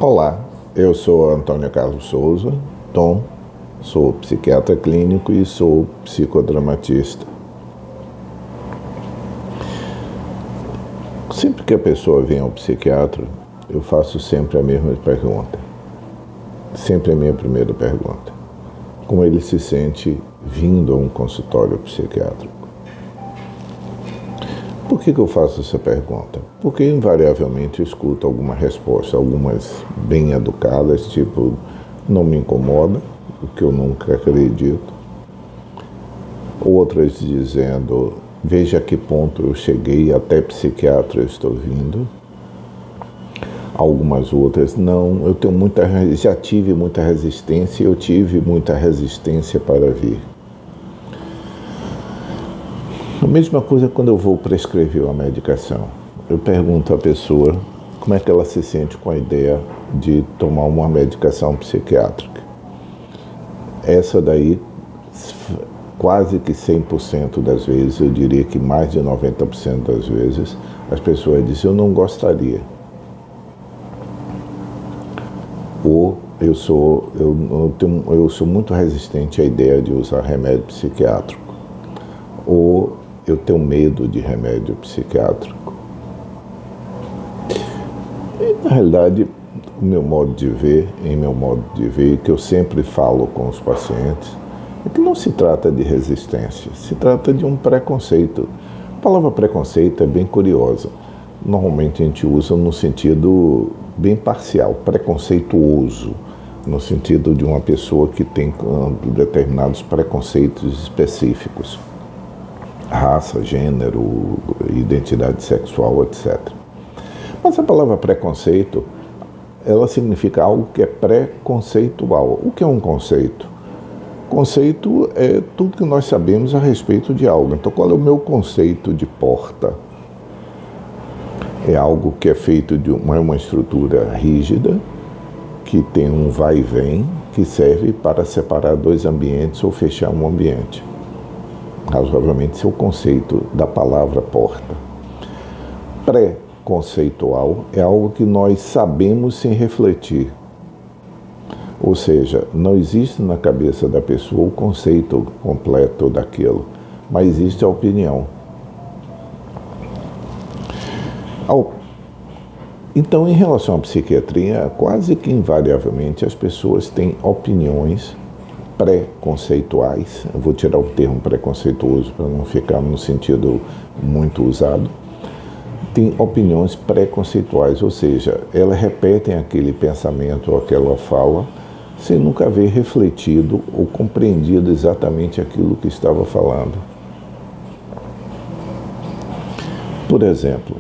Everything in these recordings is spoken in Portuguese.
Olá, eu sou Antônio Carlos Souza, Tom, sou psiquiatra clínico e sou psicodramatista. Sempre que a pessoa vem ao psiquiatra, eu faço sempre a mesma pergunta. Sempre a minha primeira pergunta. Como ele se sente vindo a um consultório psiquiátrico? Por que eu faço essa pergunta? Porque invariavelmente eu escuto alguma resposta, algumas bem educadas, tipo, não me incomoda, o que eu nunca acredito. Outras dizendo, veja a que ponto eu cheguei, até psiquiatra eu estou vindo. Algumas outras, não, já tive muita resistência, eu tive muita resistência para vir. A mesma coisa quando eu vou prescrever uma medicação. Eu pergunto à pessoa como é que ela se sente com a ideia de tomar uma medicação psiquiátrica. Essa daí, quase que 100% das vezes, eu diria que mais de 90% das vezes, as pessoas dizem, eu não gostaria. Ou eu sou muito resistente à ideia de usar remédio psiquiátrico. Ou eu tenho medo de remédio psiquiátrico. E, na realidade, em meu modo de ver, que eu sempre falo com os pacientes, é que não se trata de resistência, se trata de um preconceito. A palavra preconceito é bem curiosa. Normalmente a gente usa no sentido bem parcial, preconceituoso, no sentido de uma pessoa que tem determinados preconceitos específicos. Raça, gênero, identidade sexual, etc. Mas a palavra preconceito, ela significa algo que é pré-conceitual. O que é um conceito? Conceito é tudo que nós sabemos a respeito de algo. Então, qual é o meu conceito de porta? É algo que é feito de uma estrutura rígida, que tem um vai e vem, que serve para separar dois ambientes ou fechar um ambiente. Razoavelmente, esse é o conceito da palavra porta. Pré-conceitual é algo que nós sabemos sem refletir. Ou seja, não existe na cabeça da pessoa o conceito completo daquilo, mas existe a opinião. Então, em relação à psiquiatria, quase que invariavelmente as pessoas têm opiniões pré-conceituais. Eu vou tirar o termo preconceituoso para não ficar no sentido muito usado. Tem opiniões pré-conceituais, ou seja, elas repetem aquele pensamento ou aquela fala sem nunca haver refletido ou compreendido exatamente aquilo que estava falando. Por exemplo,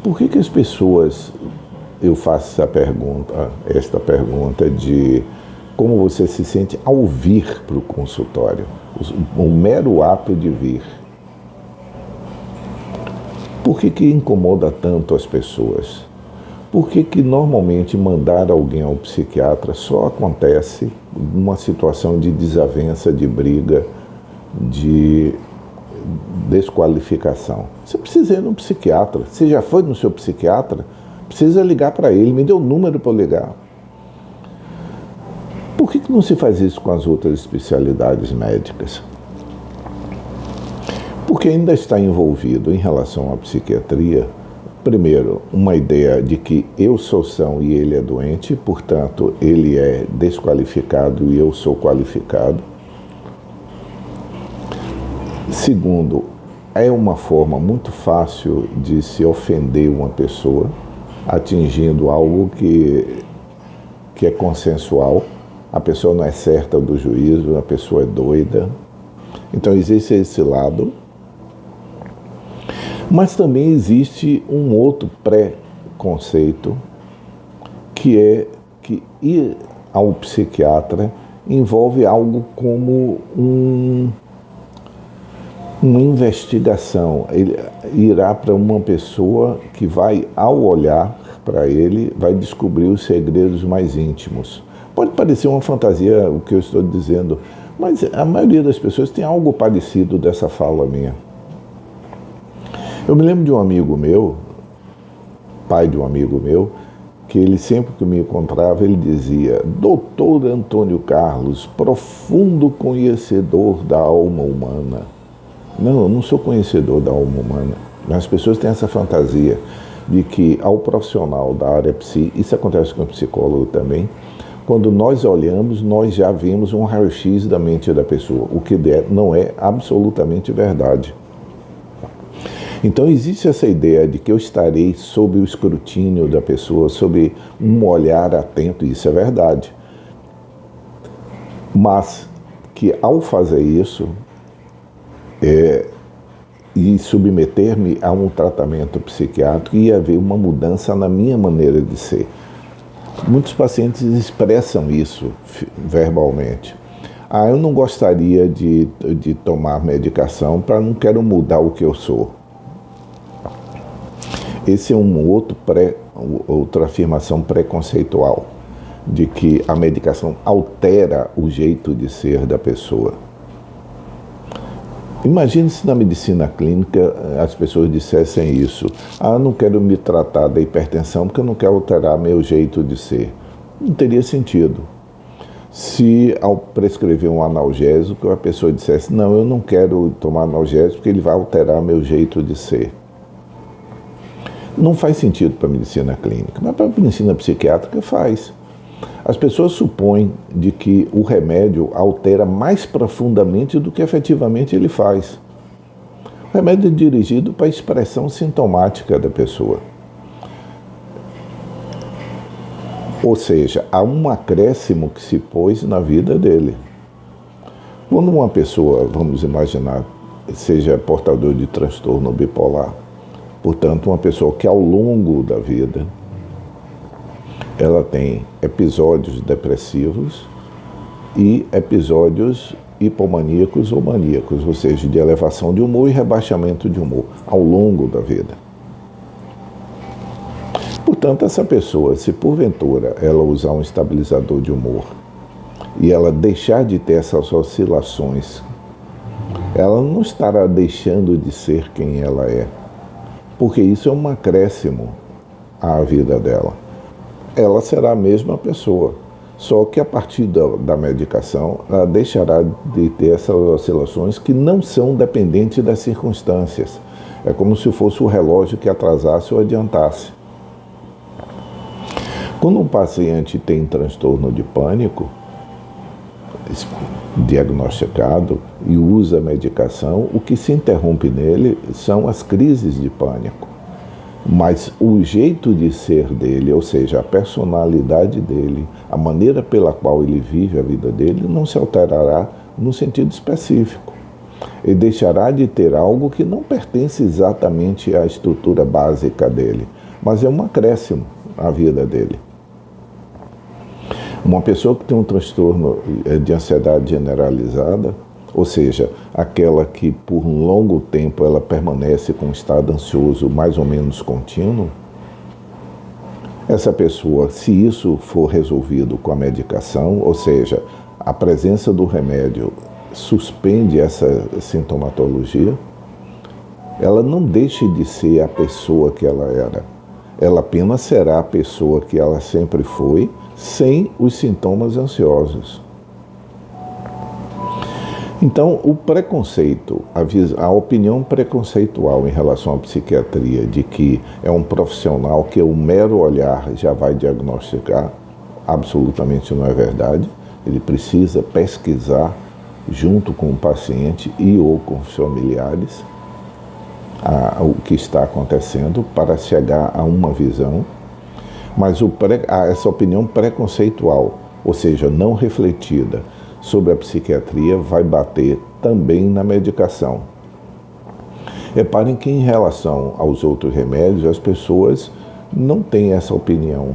por que as pessoas, eu faço esta pergunta de como você se sente ao vir para o consultório, o mero ato de vir. Por que incomoda tanto as pessoas? Por que normalmente mandar alguém ao psiquiatra só acontece numa situação de desavença, de briga, de desqualificação? Você precisa ir no psiquiatra. Você já foi no seu psiquiatra? Precisa ligar para ele. Me dê o número para eu ligar. Por que não se faz isso com as outras especialidades médicas? Porque ainda está envolvido em relação à psiquiatria, primeiro, uma ideia de que eu sou são e ele é doente, portanto, ele é desqualificado e eu sou qualificado. Segundo, é uma forma muito fácil de se ofender uma pessoa, atingindo algo que é consensual. A pessoa não é certa do juízo, a pessoa é doida. Então existe esse lado. Mas também existe um outro pré-conceito, que é que ir ao psiquiatra envolve algo como uma investigação. Ele irá para uma pessoa que vai, ao olhar para ele, vai descobrir os segredos mais íntimos. Pode parecer uma fantasia o que eu estou dizendo, mas a maioria das pessoas tem algo parecido dessa fala minha. Eu me lembro de um amigo meu, pai de um amigo meu, que ele sempre que me encontrava, ele dizia: Doutor Antônio Carlos, profundo conhecedor da alma humana. Não, eu não sou conhecedor da alma humana. Mas as pessoas têm essa fantasia de que ao profissional da área psi, isso acontece com o psicólogo também, quando nós olhamos, nós já vemos um raio-x da mente da pessoa, o que não é absolutamente verdade. Então existe essa ideia de que eu estarei sob o escrutínio da pessoa, sob um olhar atento, e isso é verdade. Mas que ao fazer isso, e submeter-me a um tratamento psiquiátrico, ia haver uma mudança na minha maneira de ser. Muitos pacientes expressam isso verbalmente. Eu não gostaria de tomar medicação para não quero mudar o que eu sou. Esse é outra afirmação preconceitual, de que a medicação altera o jeito de ser da pessoa. Imagine se na medicina clínica as pessoas dissessem isso: eu não quero me tratar da hipertensão porque eu não quero alterar meu jeito de ser. Não teria sentido. Se ao prescrever um analgésico a pessoa dissesse: não, eu não quero tomar analgésico porque ele vai alterar meu jeito de ser. Não faz sentido para a medicina clínica, mas para a medicina psiquiátrica faz. As pessoas supõem de que o remédio altera mais profundamente do que efetivamente ele faz. O remédio é dirigido para a expressão sintomática da pessoa. Ou seja, há um acréscimo que se pôs na vida dele. Quando uma pessoa, vamos imaginar, seja portador de transtorno bipolar, portanto, uma pessoa que ao longo da vida ela tem episódios depressivos e episódios hipomaníacos ou maníacos, ou seja, de elevação de humor e rebaixamento de humor ao longo da vida. Portanto, essa pessoa, se porventura ela usar um estabilizador de humor e ela deixar de ter essas oscilações, ela não estará deixando de ser quem ela é, porque isso é um acréscimo à vida dela. Ela será a mesma pessoa, só que a partir da medicação, ela deixará de ter essas oscilações que não são dependentes das circunstâncias. É como se fosse o relógio que atrasasse ou adiantasse. Quando um paciente tem transtorno de pânico, diagnosticado e usa a medicação, o que se interrompe nele são as crises de pânico. Mas o jeito de ser dele, ou seja, a personalidade dele, a maneira pela qual ele vive a vida dele, não se alterará no sentido específico. Ele deixará de ter algo que não pertence exatamente à estrutura básica dele, mas é um acréscimo à vida dele. Uma pessoa que tem um transtorno de ansiedade generalizada, ou seja, aquela que por um longo tempo ela permanece com um estado ansioso mais ou menos contínuo, essa pessoa, se isso for resolvido com a medicação, ou seja, a presença do remédio suspende essa sintomatologia, ela não deixa de ser a pessoa que ela era. Ela apenas será a pessoa que ela sempre foi, sem os sintomas ansiosos. Então, o preconceito, a opinião preconceitual em relação à psiquiatria, de que é um profissional que o mero olhar já vai diagnosticar, absolutamente não é verdade. Ele precisa pesquisar junto com o paciente e ou com os familiares o que está acontecendo para chegar a uma visão. Mas essa opinião preconceitual, ou seja, não refletida, sobre a psiquiatria vai bater também na medicação. Reparem que em relação aos outros remédios, as pessoas não têm essa opinião.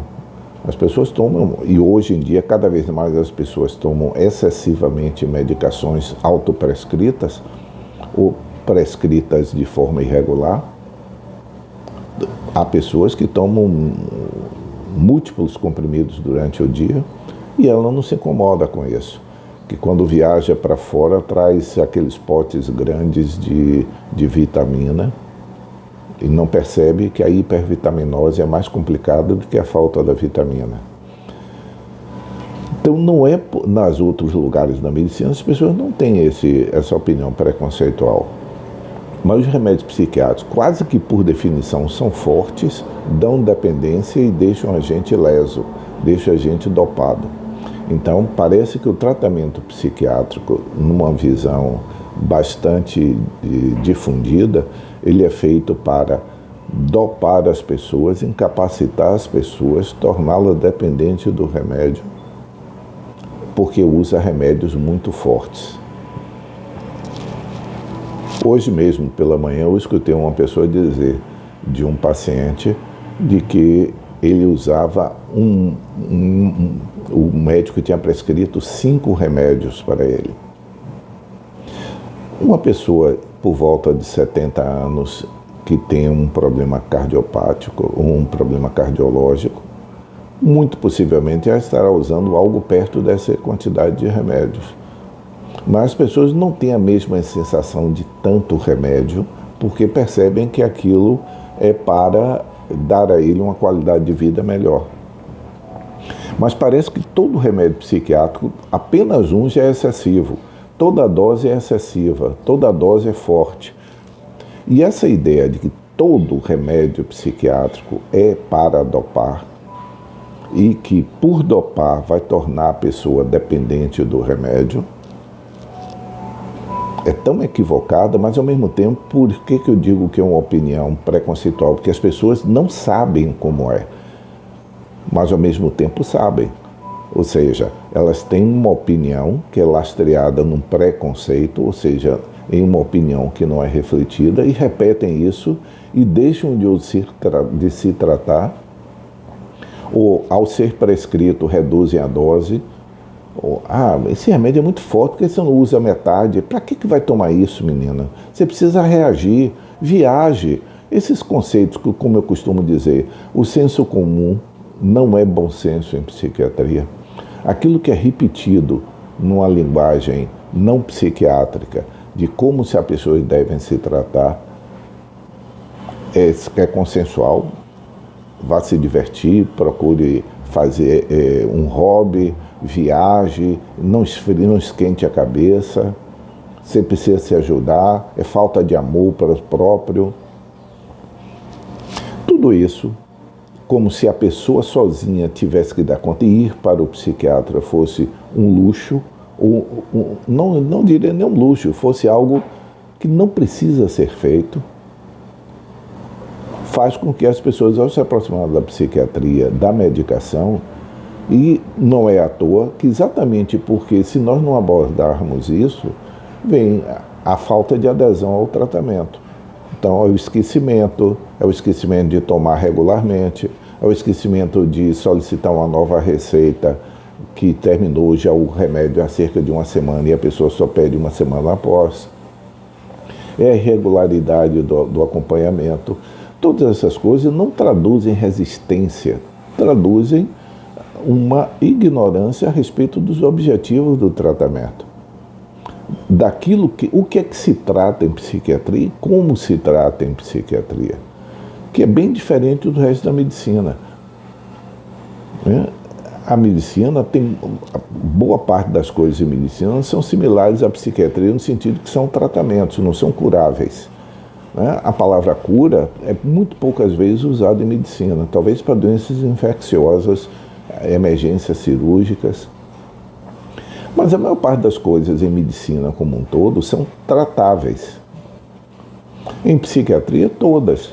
As pessoas tomam, e hoje em dia cada vez mais as pessoas tomam excessivamente medicações autoprescritas ou prescritas de forma irregular. Há pessoas que tomam múltiplos comprimidos durante o dia e ela não se incomoda com isso. Que quando viaja para fora traz aqueles potes grandes de vitamina E não percebe que a hipervitaminose é mais complicada do que a falta da vitamina. Então, não é nas outros lugares da medicina, as pessoas não têm essa opinião preconceitual. Mas os remédios psiquiátricos, quase que por definição, são fortes, dão dependência e deixam a gente leso, deixam a gente dopado. Então, parece que o tratamento psiquiátrico, numa visão bastante difundida, ele é feito para dopar as pessoas, incapacitar as pessoas, torná-las dependentes do remédio, porque usa remédios muito fortes. Hoje mesmo, pela manhã, eu escutei uma pessoa dizer de um paciente de que ele usava o médico tinha prescrito 5 remédios para ele. Uma pessoa por volta de 70 anos que tem um problema cardiopático ou um problema cardiológico, muito possivelmente já estará usando algo perto dessa quantidade de remédios. Mas as pessoas não têm a mesma sensação de tanto remédio, porque percebem que aquilo é para dar a ele uma qualidade de vida melhor. Mas parece que todo remédio psiquiátrico, apenas um já é excessivo. Toda dose é excessiva, toda dose é forte. E essa ideia de que todo remédio psiquiátrico é para dopar e que por dopar vai tornar a pessoa dependente do remédio, é tão equivocada, mas ao mesmo tempo, por que eu digo que é uma opinião preconceitual? Porque as pessoas não sabem como é, mas ao mesmo tempo sabem. Ou seja, elas têm uma opinião que é lastreada num preconceito, ou seja, em uma opinião que não é refletida, e repetem isso e deixam de se tratar, ou ao ser prescrito reduzem a dose. Esse remédio é muito forte, porque você não usa metade. Para que vai tomar isso, menina? Você precisa reagir, viaje. Esses conceitos, como eu costumo dizer, o senso comum não é bom senso em psiquiatria. Aquilo que é repetido numa linguagem não psiquiátrica de como se as pessoas devem se tratar é consensual. Vá se divertir, procure fazer um hobby, viaje, não esquente a cabeça. Você precisa se ajudar, é falta de amor para o próprio. Tudo isso, como se a pessoa sozinha tivesse que dar conta, e ir para o psiquiatra fosse um luxo, ou não diria nem um luxo, fosse algo que não precisa ser feito, faz com que as pessoas, ao se aproximar da psiquiatria, da medicação, e não é à toa que exatamente porque se nós não abordarmos isso, vem a falta de adesão ao tratamento. Então é o esquecimento de tomar regularmente, é o esquecimento de solicitar uma nova receita que terminou já o remédio há cerca de uma semana e a pessoa só pede uma semana após. É a irregularidade do acompanhamento. Todas essas coisas não traduzem resistência, traduzem uma ignorância a respeito dos objetivos do tratamento. O que é que se trata em psiquiatria e como se trata em psiquiatria, que é bem diferente do resto da medicina. A medicina tem, boa parte das coisas em medicina são similares à psiquiatria no sentido que são tratamentos, não são curáveis. A palavra cura é muito poucas vezes usada em medicina, talvez para doenças infecciosas, emergências cirúrgicas. Mas a maior parte das coisas em medicina como um todo são tratáveis. Em psiquiatria, todas.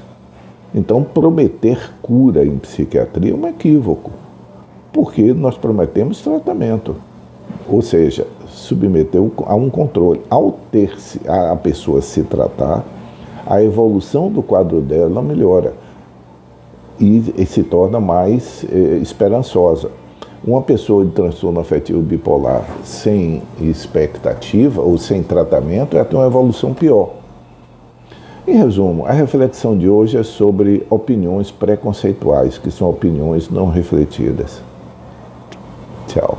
Então, prometer cura em psiquiatria é um equívoco, porque nós prometemos tratamento, ou seja, submeter a um controle. Ao a pessoa se tratar, a evolução do quadro dela melhora e se torna mais esperançosa. Uma pessoa de transtorno afetivo bipolar sem expectativa ou sem tratamento ela tem uma evolução pior. Em resumo, a reflexão de hoje é sobre opiniões preconceituais, que são opiniões não refletidas. Tchau.